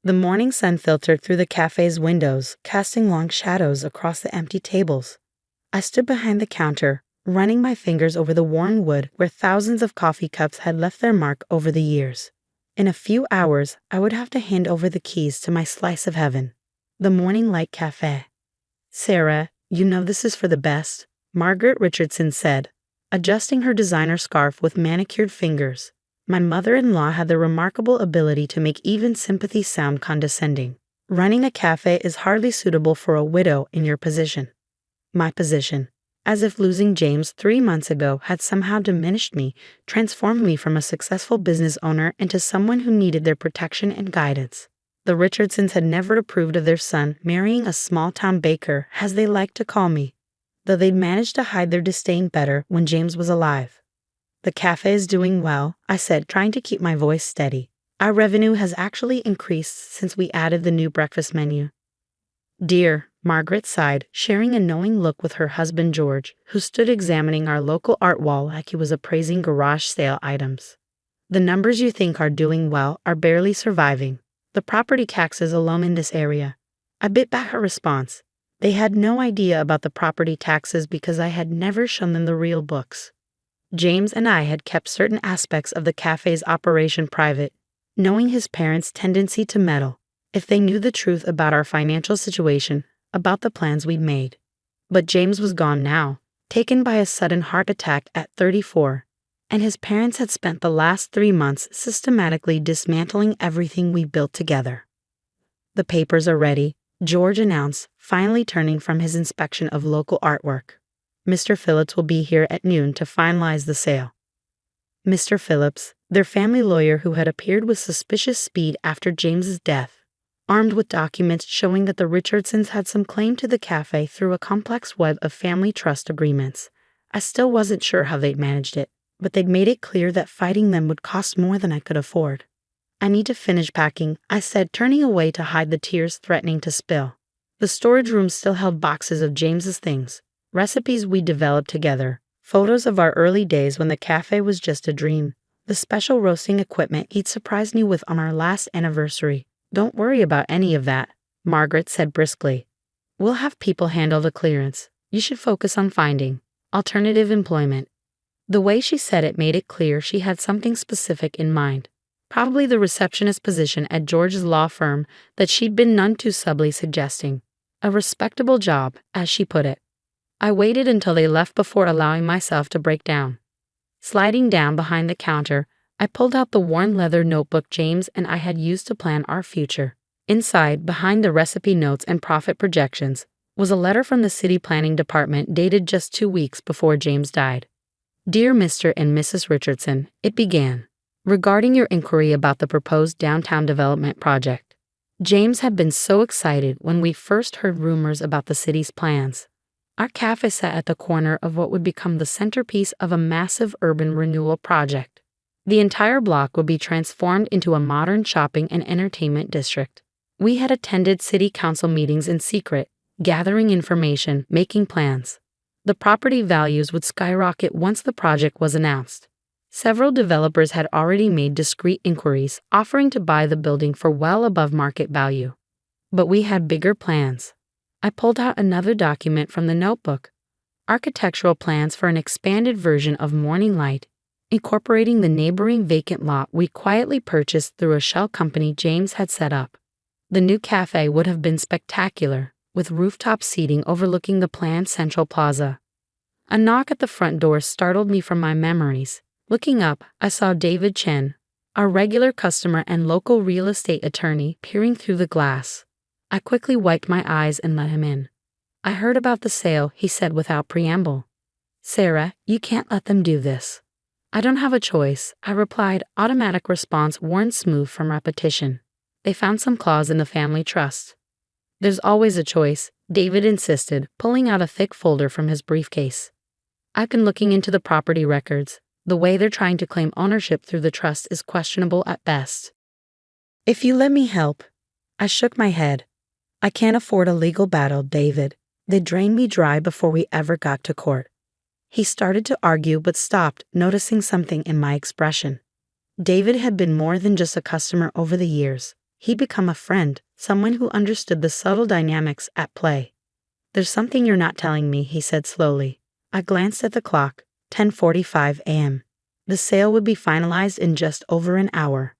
The morning sun filtered through the cafe's windows, casting long shadows across the empty tables. I stood behind the counter, running my fingers over the worn wood where thousands of coffee cups had left their mark over the years. In a few hours, I would have to hand over the keys to my slice of heaven, the Morning Light Cafe. "Sarah, you know this is for the best," Margaret Richardson said, adjusting her designer scarf with manicured fingers. My mother-in-law had the remarkable ability to make even sympathy sound condescending. "Running a cafe is hardly suitable for a widow in your position." My position. As if losing James 3 months ago had somehow diminished me, transformed me from a successful business owner into someone who needed their protection and guidance. The Richardsons had never approved of their son marrying a small-town baker, as they liked to call me, though they'd managed to hide their disdain better when James was alive. "The cafe is doing well," I said, trying to keep my voice steady. "Our revenue has actually increased since we added the new breakfast menu." "Dear," Margaret sighed, sharing a knowing look with her husband George, who stood examining our local art wall like he was appraising garage sale items. "The numbers you think are doing well are barely surviving. The property taxes alone in this area." I bit back her response. They had no idea about the property taxes because I had never shown them the real books. James and I had kept certain aspects of the cafe's operation private, knowing his parents' tendency to meddle. If they knew the truth about our financial situation, about the plans we'd made. But James was gone now, taken by a sudden heart attack at 34, and his parents had spent the last 3 months systematically dismantling everything we built together. "The papers are ready," George announced, finally turning from his inspection of local artwork. "Mr. Phillips will be here at noon to finalize the sale." Mr. Phillips, their family lawyer who had appeared with suspicious speed after James's death, armed with documents showing that the Richardsons had some claim to the cafe through a complex web of family trust agreements. I still wasn't sure how they'd managed it, but they'd made it clear that fighting them would cost more than I could afford. "I need to finish packing," I said, turning away to hide the tears threatening to spill. The storage room still held boxes of James's things, recipes we developed together, photos of our early days when the cafe was just a dream, the special roasting equipment he'd surprised me with on our last anniversary. "Don't worry about any of that," Margaret said briskly. "We'll have people handle the clearance. You should focus on finding alternative employment." The way she said it made it clear she had something specific in mind. Probably the receptionist position at George's law firm that she'd been none too subtly suggesting. A respectable job, as she put it. I waited until they left before allowing myself to break down. Sliding down behind the counter, I pulled out the worn leather notebook James and I had used to plan our future. Inside, behind the recipe notes and profit projections, was a letter from the city planning department dated just 2 weeks before James died. "Dear Mr. and Mrs. Richardson," it began, "regarding your inquiry about the proposed downtown development project. James had been so excited when we first heard rumors about the city's plans. Our cafe sat at the corner of what would become the centerpiece of a massive urban renewal project. The entire block would be transformed into a modern shopping and entertainment district. We had attended city council meetings in secret, gathering information, making plans. The property values would skyrocket once the project was announced. Several developers had already made discreet inquiries, offering to buy the building for well above market value. But we had bigger plans. I pulled out another document from the notebook. Architectural plans for an expanded version of Morning Light, incorporating the neighboring vacant lot we quietly purchased through a shell company James had set up. The new cafe would have been spectacular, with rooftop seating overlooking the planned central plaza. A knock at the front door startled me from my memories. Looking up, I saw David Chen, our regular customer and local real estate attorney, peering through the glass. I quickly wiped my eyes and let him in. "I heard about the sale," he said without preamble. "Sarah, you can't let them do this." "I don't have a choice," I replied, automatic response worn smooth from repetition. "They found some clause in the family trust." "There's always a choice," David insisted, pulling out a thick folder from his briefcase. "I've been looking into the property records. The way they're trying to claim ownership through the trust is questionable at best." "If you let me help." I shook my head. "I can't afford a legal battle, David. They drained me dry before we ever got to court." He started to argue but stopped, noticing something in my expression. David had been more than just a customer over the years. He'd become a friend, someone who understood the subtle dynamics at play. "There's something you're not telling me," he said slowly. I glanced at the clock, 10:45 a.m. The sale would be finalized in just over an hour.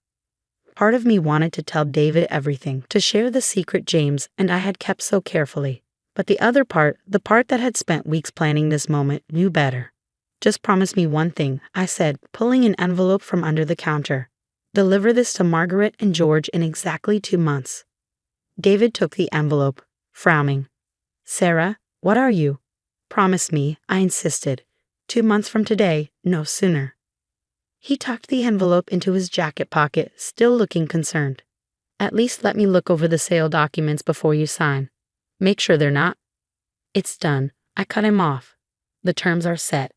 Part of me wanted to tell David everything, to share the secret James and I had kept so carefully. But the other part, the part that had spent weeks planning this moment, knew better. "Just promise me one thing," I said, pulling an envelope from under the counter. "Deliver this to Margaret and George in exactly 2 months." David took the envelope, frowning. "Sarah, what are you?" "Promise me," I insisted. 2 months from today, no sooner." He tucked the envelope into his jacket pocket, still looking concerned. "At least let me look over the sale documents before you sign. Make sure they're not." "It's done." I cut him off. "The terms are set.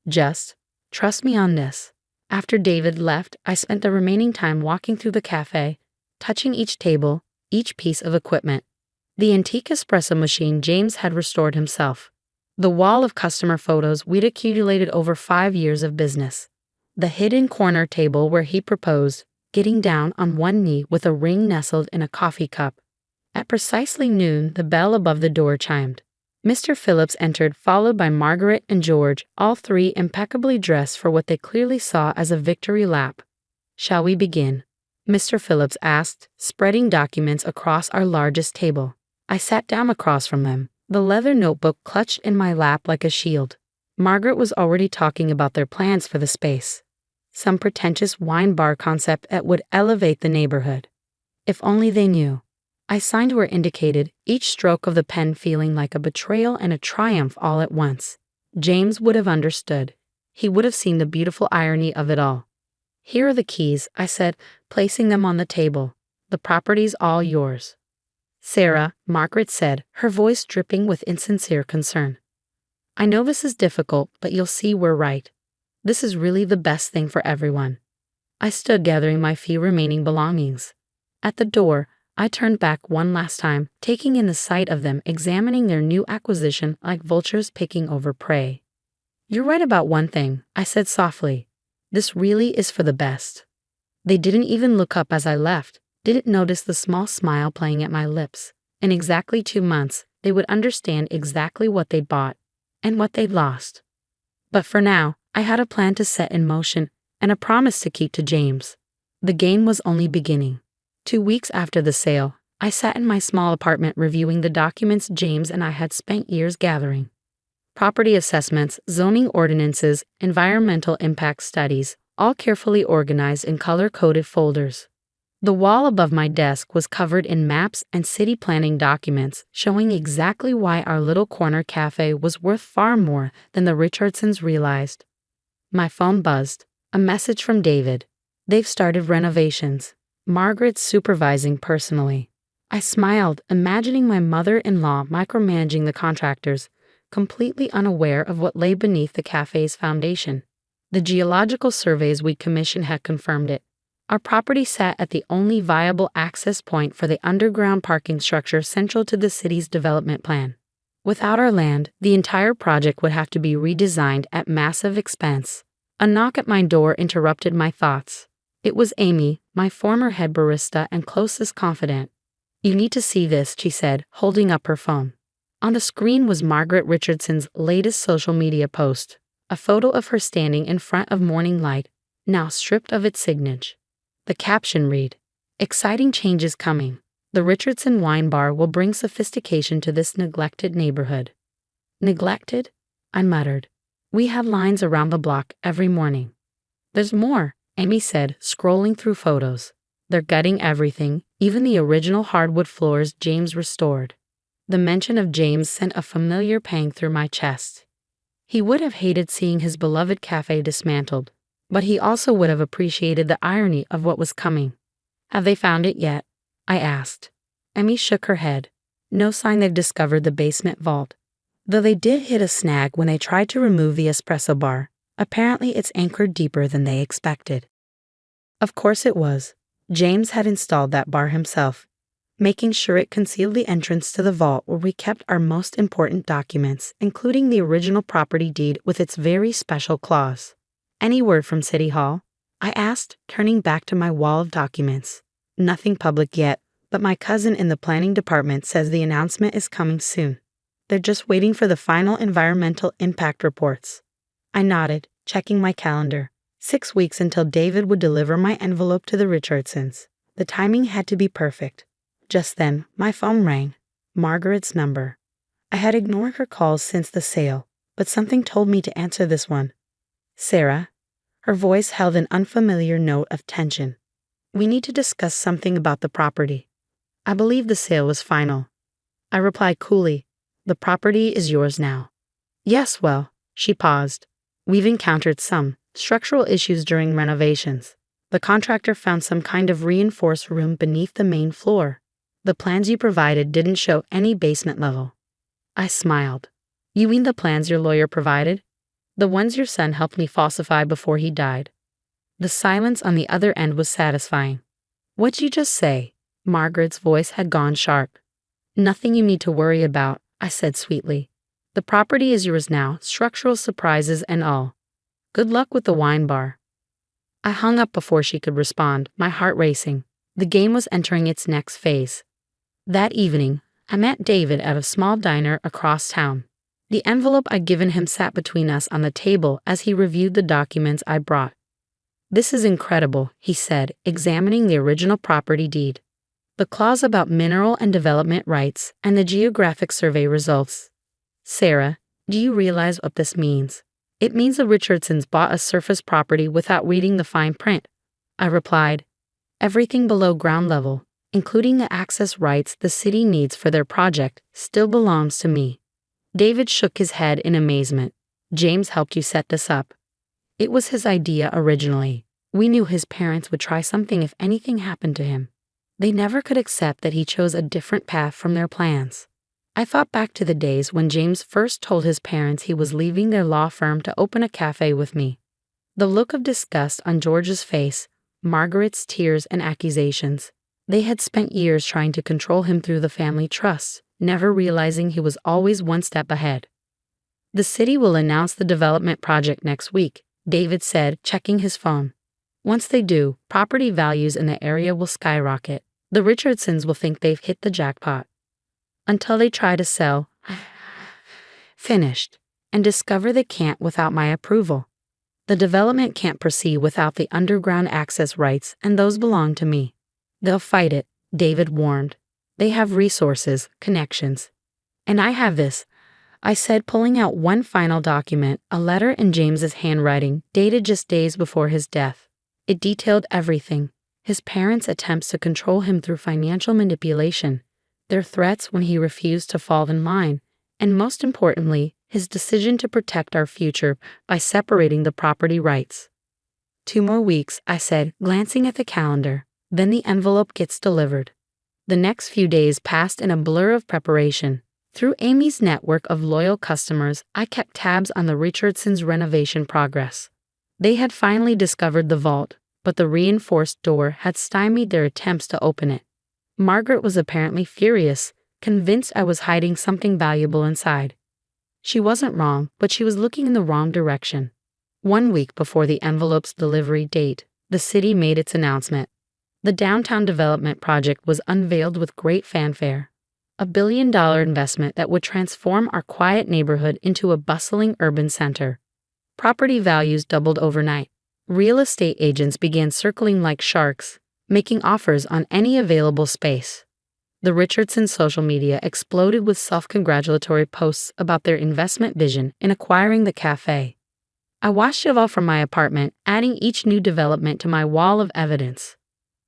Just trust me on this." After David left, I spent the remaining time walking through the cafe, touching each table, each piece of equipment. The antique espresso machine James had restored himself. The wall of customer photos we'd accumulated over 5 years of business. The hidden corner table where he proposed, getting down on one knee with a ring nestled in a coffee cup. At precisely noon, the bell above the door chimed. Mr. Phillips entered, followed by Margaret and George, all three impeccably dressed for what they clearly saw as a victory lap. "Shall we begin?" Mr. Phillips asked, spreading documents across our largest table. I sat down across from them, the leather notebook clutched in my lap like a shield. Margaret was already talking about their plans for the space. Some pretentious wine bar concept that would elevate the neighborhood. If only they knew. I signed where indicated, each stroke of the pen feeling like a betrayal and a triumph all at once. James would have understood. He would have seen the beautiful irony of it all. "Here are the keys," I said, placing them on the table. "The property's all yours." "Sarah," Margaret said, her voice dripping with insincere concern. "I know this is difficult, but you'll see we're right. This is really the best thing for everyone." I stood gathering my few remaining belongings. At the door, I turned back one last time, taking in the sight of them examining their new acquisition like vultures picking over prey. "You're right about one thing," I said softly. "This really is for the best." They didn't even look up as I left, didn't notice the small smile playing at my lips. In exactly 2 months, they would understand exactly what they'd bought and what they'd lost. But for now, I had a plan to set in motion and a promise to keep to James. The game was only beginning. 2 weeks after the sale, I sat in my small apartment reviewing the documents James and I had spent years gathering. Property assessments, zoning ordinances, environmental impact studies, all carefully organized in color-coded folders. The wall above my desk was covered in maps and city planning documents showing exactly why our little corner cafe was worth far more than the Richardsons realized. My phone buzzed. A message from David. "They've started renovations. Margaret's supervising personally." I smiled, imagining my mother-in-law micromanaging the contractors, completely unaware of what lay beneath the cafe's foundation. The geological surveys we'd commissioned had confirmed it. Our property sat at the only viable access point for the underground parking structure central to the city's development plan. Without our land, the entire project would have to be redesigned at massive expense. A knock at my door interrupted my thoughts. It was Amy, my former head barista and closest confidant. "You need to see this," she said, holding up her phone. On the screen was Margaret Richardson's latest social media post, a photo of her standing in front of Morning Light, now stripped of its signage. The caption read, "Exciting changes coming. The Richardson Wine Bar will bring sophistication to this neglected neighborhood." "Neglected?" I muttered. "We have lines around the block every morning." "There's more," Amy said, scrolling through photos. "They're gutting everything, even the original hardwood floors James restored." The mention of James sent a familiar pang through my chest. He would have hated seeing his beloved cafe dismantled, but he also would have appreciated the irony of what was coming. "Have they found it yet?" I asked. Amy shook her head. "No sign they've discovered the basement vault. Though they did hit a snag when they tried to remove the espresso bar. Apparently it's anchored deeper than they expected." Of course it was. James had installed that bar himself, making sure it concealed the entrance to the vault where we kept our most important documents, including the original property deed with its very special clause. "Any word from City Hall?" I asked, turning back to my wall of documents. Nothing public yet, but my cousin in the planning department says the announcement is coming soon. They're just waiting for the final environmental impact reports. I nodded, checking my calendar. 6 weeks until David would deliver my envelope to the Richardsons. The timing had to be perfect. Just then, my phone rang. Margaret's number. I had ignored her calls since the sale, but something told me to answer this one. Sarah. Her voice held an unfamiliar note of tension. We need to discuss something about the property. I believe the sale was final. I replied coolly. The property is yours now. Yes, well, she paused. We've encountered some structural issues during renovations. The contractor found some kind of reinforced room beneath the main floor. The plans you provided didn't show any basement level. I smiled. You mean the plans your lawyer provided? The ones your son helped me falsify before he died. The silence on the other end was satisfying. What'd you just say? Margaret's voice had gone sharp. Nothing you need to worry about, I said sweetly. The property is yours now, structural surprises and all. Good luck with the wine bar. I hung up before she could respond, my heart racing. The game was entering its next phase. That evening, I met David at a small diner across town. The envelope I'd given him sat between us on the table as he reviewed the documents I brought. This is incredible, he said, examining the original property deed. The clause about mineral and development rights and the geographic survey results. Sarah, do you realize what this means? It means the Richardsons bought a surface property without reading the fine print. I replied, everything below ground level, including the access rights the city needs for their project, still belongs to me. David shook his head in amazement. James helped you set this up. It was his idea originally. We knew his parents would try something if anything happened to him. They never could accept that he chose a different path from their plans. I thought back to the days when James first told his parents he was leaving their law firm to open a cafe with me. The look of disgust on George's face, Margaret's tears and accusations. They had spent years trying to control him through the family trust, never realizing he was always one step ahead. The city will announce the development project next week, David said, checking his phone. Once they do, property values in the area will skyrocket. The Richardsons will think they've hit the jackpot. Until they try to sell, finished, and discover they can't without my approval. The development can't proceed without the underground access rights, and those belong to me. They'll fight it, David warned. They have resources, connections. And I have this, I said, pulling out one final document, a letter in James's handwriting, dated just days before his death. It detailed everything. His parents' attempts to control him through financial manipulation, their threats when he refused to fall in line, and most importantly, his decision to protect our future by separating the property rights. 2 more weeks, I said, glancing at the calendar. Then the envelope gets delivered. The next few days passed in a blur of preparation. Through Amy's network of loyal customers, I kept tabs on the Richardsons' renovation progress. They had finally discovered the vault, but the reinforced door had stymied their attempts to open it. Margaret was apparently furious, convinced I was hiding something valuable inside. She wasn't wrong, but she was looking in the wrong direction. 1 week before the envelope's delivery date, the city made its announcement. The downtown development project was unveiled with great fanfare. A $1 billion investment that would transform our quiet neighborhood into a bustling urban center. Property values doubled overnight. Real estate agents began circling like sharks, making offers on any available space. The Richardsons' social media exploded with self-congratulatory posts about their investment vision in acquiring the cafe. I watched it all from my apartment, adding each new development to my wall of evidence.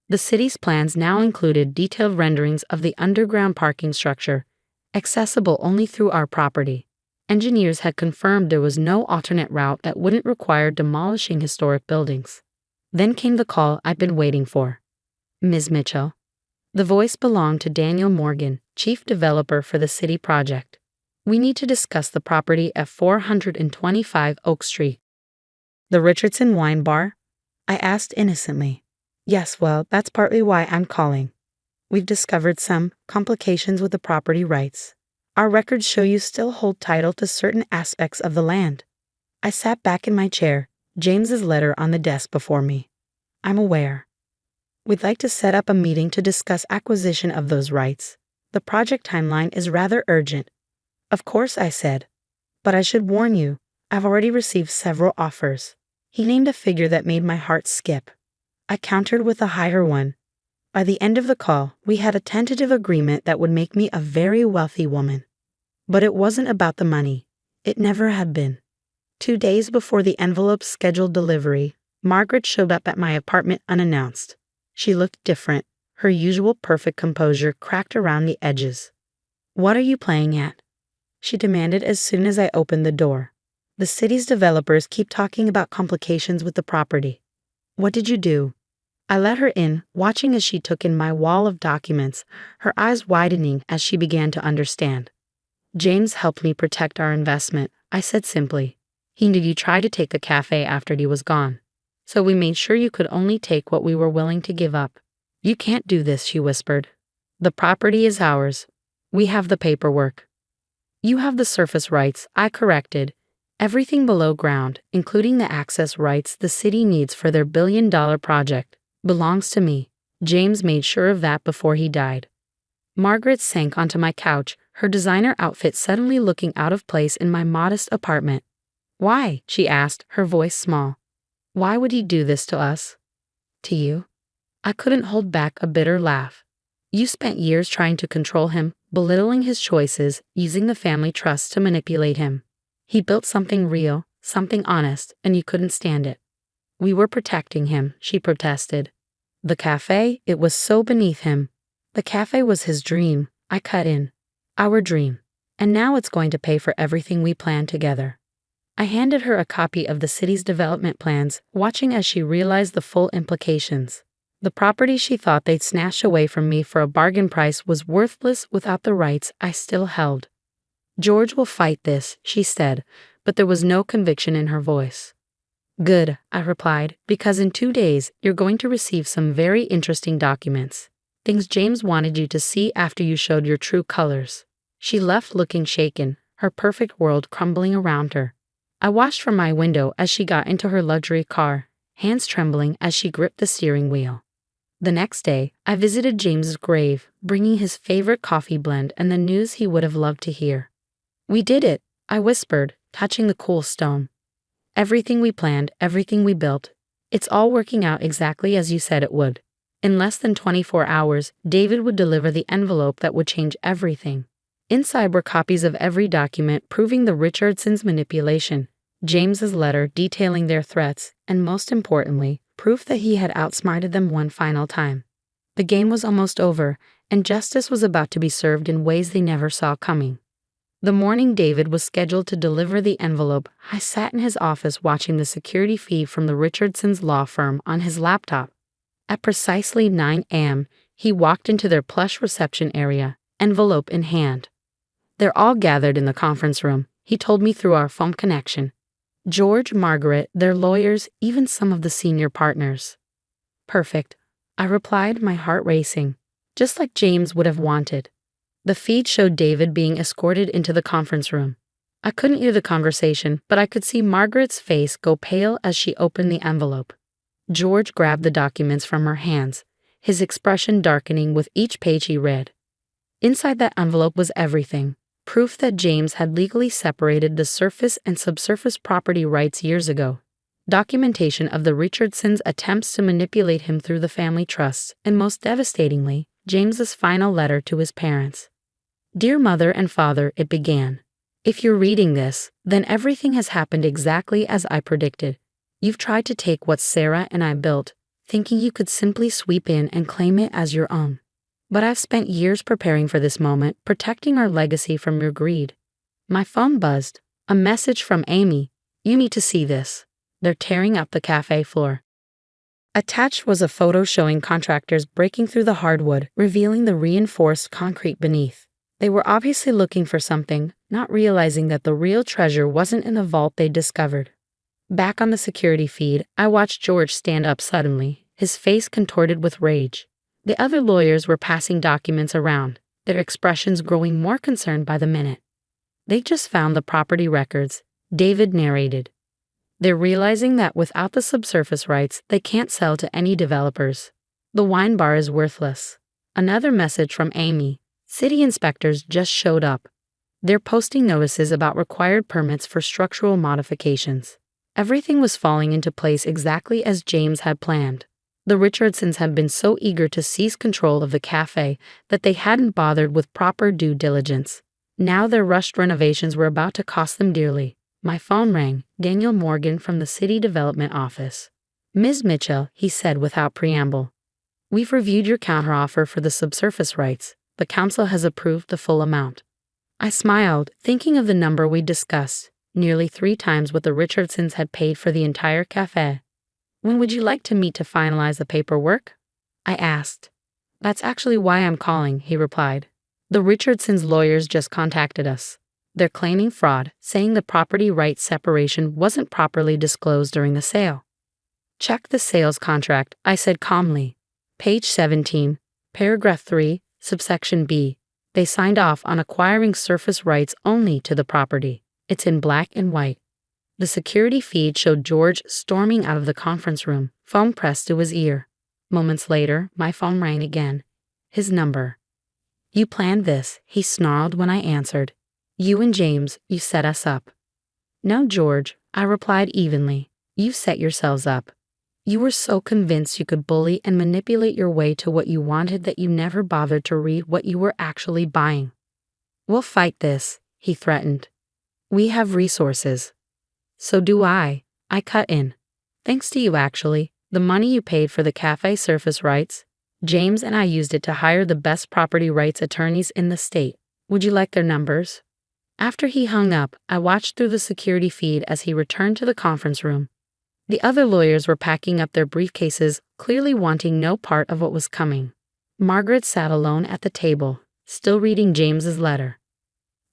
The city's plans now included detailed renderings of the underground parking structure, accessible only through our property. Engineers had confirmed there was no alternate route that wouldn't require demolishing historic buildings. Then came the call I'd been waiting for. Ms. Mitchell. The voice belonged to Daniel Morgan, chief developer for the city project. We need to discuss the property at 425 Oak Street. The Richardson Wine Bar? I asked innocently. Yes, well, that's partly why I'm calling. We've discovered some complications with the property rights. Our records show you still hold title to certain aspects of the land. I sat back in my chair, James's letter on the desk before me. I'm aware. We'd like to set up a meeting to discuss acquisition of those rights. The project timeline is rather urgent. Of course, I said. But I should warn you, I've already received several offers. He named a figure that made my heart skip. I countered with a higher one. By the end of the call, we had a tentative agreement that would make me a very wealthy woman. But it wasn't about the money. It never had been. 2 days before the envelope's scheduled delivery, Margaret showed up at my apartment unannounced. She looked different, her usual perfect composure cracked around the edges. "What are you playing at?" she demanded as soon as I opened the door. "The city's developers keep talking about complications with the property." "What did you do?" I let her in, watching as she took in my wall of documents, her eyes widening as she began to understand. "James helped me protect our investment," I said simply. "He knew you tried to take the cafe after he was gone. So we made sure you could only take what we were willing to give up." "You can't do this," she whispered. "The property is ours. We have the paperwork." "You have the surface rights," I corrected. "Everything below ground, including the access rights the city needs for their billion-dollar project, belongs to me. James made sure of that before he died." Margaret sank onto my couch, her designer outfit suddenly looking out of place in my modest apartment. "Why?" she asked, her voice small. "Why would he do this to us?" "To you?" I couldn't hold back a bitter laugh. "You spent years trying to control him, belittling his choices, using the family trust to manipulate him. He built something real, something honest, and you couldn't stand it." "We were protecting him," she protested. "The cafe, it was so beneath him." "The cafe was his dream," I cut in. "Our dream. And now it's going to pay for everything we planned together." I handed her a copy of the city's development plans, watching as she realized the full implications. The property she thought they'd snatch away from me for a bargain price was worthless without the rights I still held. "George will fight this," she said, but there was no conviction in her voice. "Good," I replied, "because in 2 days you're going to receive some very interesting documents. Things James wanted you to see after you showed your true colors." She left looking shaken, her perfect world crumbling around her. I watched from my window as she got into her luxury car, hands trembling as she gripped the steering wheel. The next day, I visited James's grave, bringing his favorite coffee blend and the news he would have loved to hear. "We did it," I whispered, touching the cool stone. "Everything we planned, everything we built. It's all working out exactly as you said it would." In less than 24 hours, David would deliver the envelope that would change everything. Inside were copies of every document proving the Richardsons' manipulation, James's letter detailing their threats, and most importantly, proof that he had outsmarted them one final time. The game was almost over, and justice was about to be served in ways they never saw coming. The morning David was scheduled to deliver the envelope, I sat in his office watching the security feed from the Richardsons' law firm on his laptop. At precisely 9 a.m., he walked into their plush reception area, envelope in hand. "They're all gathered in the conference room," he told me through our phone connection. "George, Margaret, their lawyers, even some of the senior partners." "Perfect," I replied, my heart racing, just like James would have wanted. The feed showed David being escorted into the conference room. I couldn't hear the conversation, but I could see Margaret's face go pale as she opened the envelope. George grabbed the documents from her hands, his expression darkening with each page he read. Inside that envelope was everything. Proof that James had legally separated the surface and subsurface property rights years ago. Documentation of the Richardsons' attempts to manipulate him through the family trusts, and most devastatingly, James's final letter to his parents. "Dear Mother and Father," it began. "If you're reading this, then everything has happened exactly as I predicted. You've tried to take what Sarah and I built, thinking you could simply sweep in and claim it as your own. But I've spent years preparing for this moment, protecting our legacy from your greed." My phone buzzed. A message from Amy. "You need to see this. They're tearing up the cafe floor." Attached was a photo showing contractors breaking through the hardwood, revealing the reinforced concrete beneath. They were obviously looking for something, not realizing that the real treasure wasn't in the vault they'd discovered. Back on the security feed, I watched George stand up suddenly, his face contorted with rage. The other lawyers were passing documents around, their expressions growing more concerned by the minute. "They just found the property records," David narrated. "They're realizing that without the subsurface rights, they can't sell to any developers. The wine bar is worthless. Another message from Amy. City inspectors just showed up. They're posting notices about required permits for structural modifications. Everything was falling into place exactly as James had planned. The Richardsons had been so eager to seize control of the cafe that they hadn't bothered with proper due diligence. Now their rushed renovations were about to cost them dearly. My phone rang. Daniel Morgan from the City Development Office. "Ms. Mitchell," he said without preamble. "We've reviewed your counteroffer for the subsurface rights. The council has approved the full amount." I smiled, thinking of the number we discussed, nearly 3 times what the Richardsons had paid for the entire cafe. "When would you like to meet to finalize the paperwork?" I asked. "That's actually why I'm calling," he replied. "The Richardsons' lawyers just contacted us. They're claiming fraud, saying the property rights separation wasn't properly disclosed during the sale." "Check the sales contract," I said calmly. "Page 17, paragraph 3, subsection B. They signed off on acquiring surface rights only to the property. It's in black and white." The security feed showed George storming out of the conference room, phone pressed to his ear. Moments later, my phone rang again. His number. "You planned this," he snarled when I answered. "You and James, you set us up." "No, George," I replied evenly. "You set yourselves up. You were so convinced you could bully and manipulate your way to what you wanted that you never bothered to read what you were actually buying." "We'll fight this," he threatened. "We have resources." "So do I." I cut in. "Thanks to you, actually. The money you paid for the cafe surface rights, James and I used it to hire the best property rights attorneys in the state. Would you like their numbers?" After he hung up, I watched through the security feed as he returned to the conference room. The other lawyers were packing up their briefcases, clearly wanting no part of what was coming. Margaret sat alone at the table, still reading James's letter.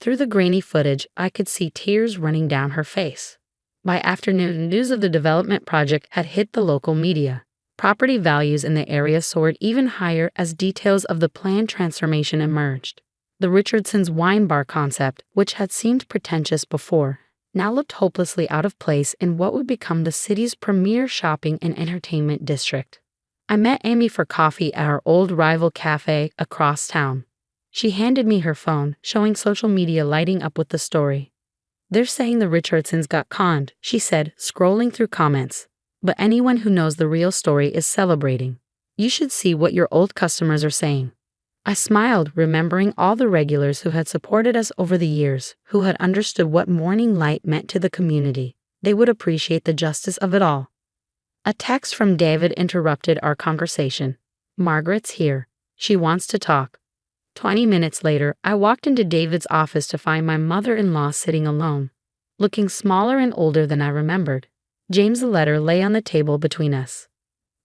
Through the grainy footage, I could see tears running down her face. By afternoon, news of the development project had hit the local media. Property values in the area soared even higher as details of the planned transformation emerged. The Richardsons' wine bar concept, which had seemed pretentious before, now looked hopelessly out of place in what would become the city's premier shopping and entertainment district. I met Amy for coffee at our old rival cafe across town. She handed me her phone, showing social media lighting up with the story. "They're saying the Richardsons got conned," she said, scrolling through comments. "But anyone who knows the real story is celebrating. You should see what your old customers are saying." I smiled, remembering all the regulars who had supported us over the years, who had understood what morning light meant to the community. They would appreciate the justice of it all. A text from David interrupted our conversation. "Margaret's here. She wants to talk." 20 minutes later, I walked into David's office to find my mother-in-law sitting alone, looking smaller and older than I remembered. James' letter lay on the table between us.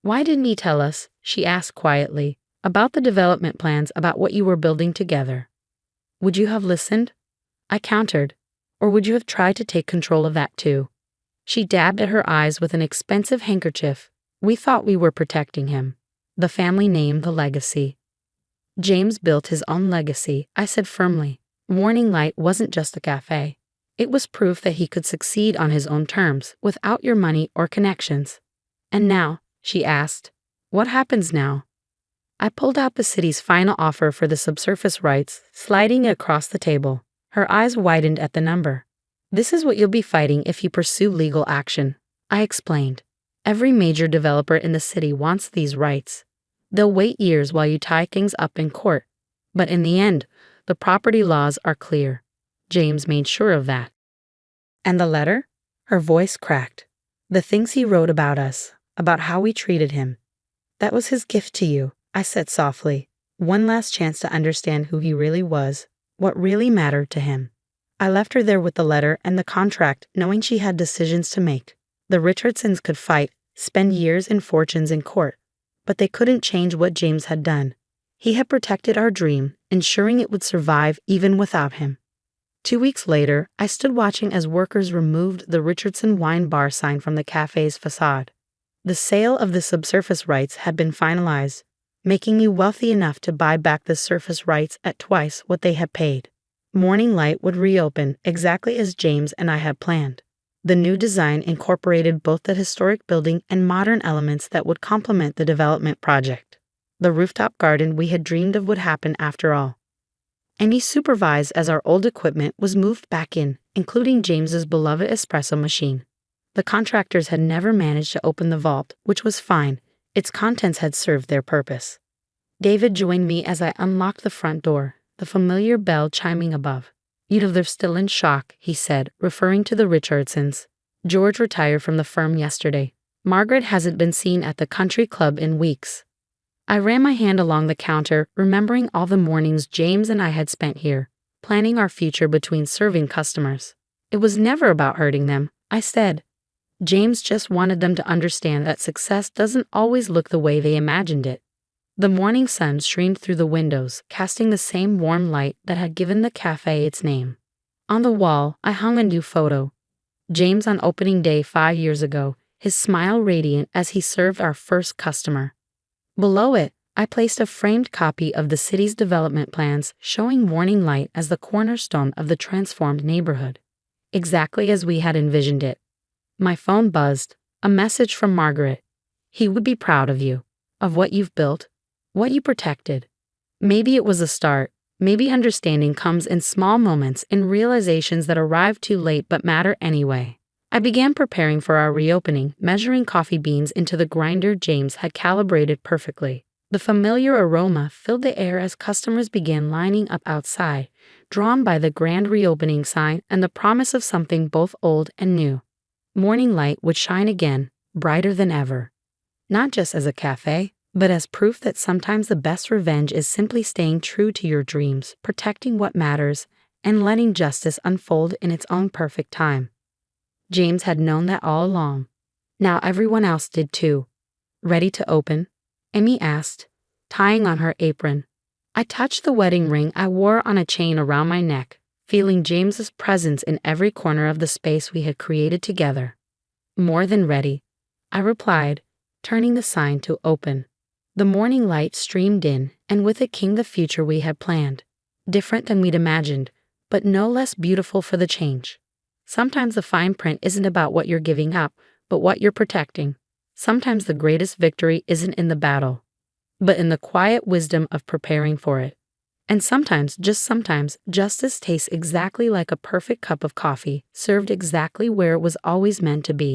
"Why didn't he tell us," she asked quietly, "about the development plans, about what you were building together?" "Would you have listened?" I countered. "Or would you have tried to take control of that too?" She dabbed at her eyes with an expensive handkerchief. "We thought we were protecting him. The family name, the legacy." "James built his own legacy," I said firmly. Warning Light wasn't just a cafe. It was proof that he could succeed on his own terms, without your money or connections. "And now," she asked, "what happens now?" I pulled out the city's final offer for the subsurface rights, sliding it across the table. Her eyes widened at the number. "This is what you'll be fighting if you pursue legal action," I explained. "Every major developer in the city wants these rights. They'll wait years while you tie things up in court. But in the end, the property laws are clear. James made sure of that." "And the letter?" Her voice cracked. "The things he wrote about us, about how we treated him. That was his gift to you," I said softly. "One last chance to understand who he really was, what really mattered to him." I left her there with the letter and the contract, knowing she had decisions to make. The Richardsons could fight, spend years and fortunes in court, but they couldn't change what James had done. He had protected our dream, ensuring it would survive even without him. 2 weeks later, I stood watching as workers removed the Richardson wine bar sign from the cafe's facade. The sale of the subsurface rights had been finalized, making me wealthy enough to buy back the surface rights at twice what they had paid. Morning Light would reopen exactly as James and I had planned. The new design incorporated both the historic building and modern elements that would complement the development project. the rooftop garden we had dreamed of would happen after all. Amy supervised as our old equipment was moved back in, including James's beloved espresso machine. The contractors had never managed to open the vault, which was fine. Its contents had served their purpose. David joined me as I unlocked the front door, the familiar bell chiming above. "They're still in shock," he said, referring to the Richardsons. "George retired from the firm yesterday. Margaret hasn't been seen at the country club in weeks." I ran my hand along the counter, remembering all the mornings James and I had spent here, planning our future between serving customers. "It was never about hurting them," I said. "James just wanted them to understand that success doesn't always look the way they imagined it." The morning sun streamed through the windows, casting the same warm light that had given the cafe its name. On the wall, I hung a new photo. James on opening day 5 years ago, his smile radiant as he served our first customer. Below it, I placed a framed copy of the city's development plans showing morning light as the cornerstone of the transformed neighborhood, exactly as we had envisioned it. My phone buzzed, a message from Margaret. "He would be proud of you, of what you've built, what you protected." Maybe it was a start. Maybe understanding comes in small moments, in realizations that arrive too late but matter anyway. I began preparing for our reopening, measuring coffee beans into the grinder James had calibrated perfectly. The familiar aroma filled the air as customers began lining up outside, drawn by the grand reopening sign and the promise of something both old and new. Morning light would shine again, brighter than ever. Not just as a cafe, but as proof that sometimes the best revenge is simply staying true to your dreams, protecting what matters, and letting justice unfold in its own perfect time. James had known that all along. Now everyone else did too. "Ready to open?" Amy asked, tying on her apron. I touched the wedding ring I wore on a chain around my neck, feeling James's presence in every corner of the space we had created together. "More than ready," I replied, turning the sign to open. The morning light streamed in, and with it came the future we had planned. Different than we'd imagined, but no less beautiful for the change. Sometimes the fine print isn't about what you're giving up, but what you're protecting. Sometimes the greatest victory isn't in the battle, but in the quiet wisdom of preparing for it. And sometimes, just sometimes, justice tastes exactly like a perfect cup of coffee, served exactly where it was always meant to be.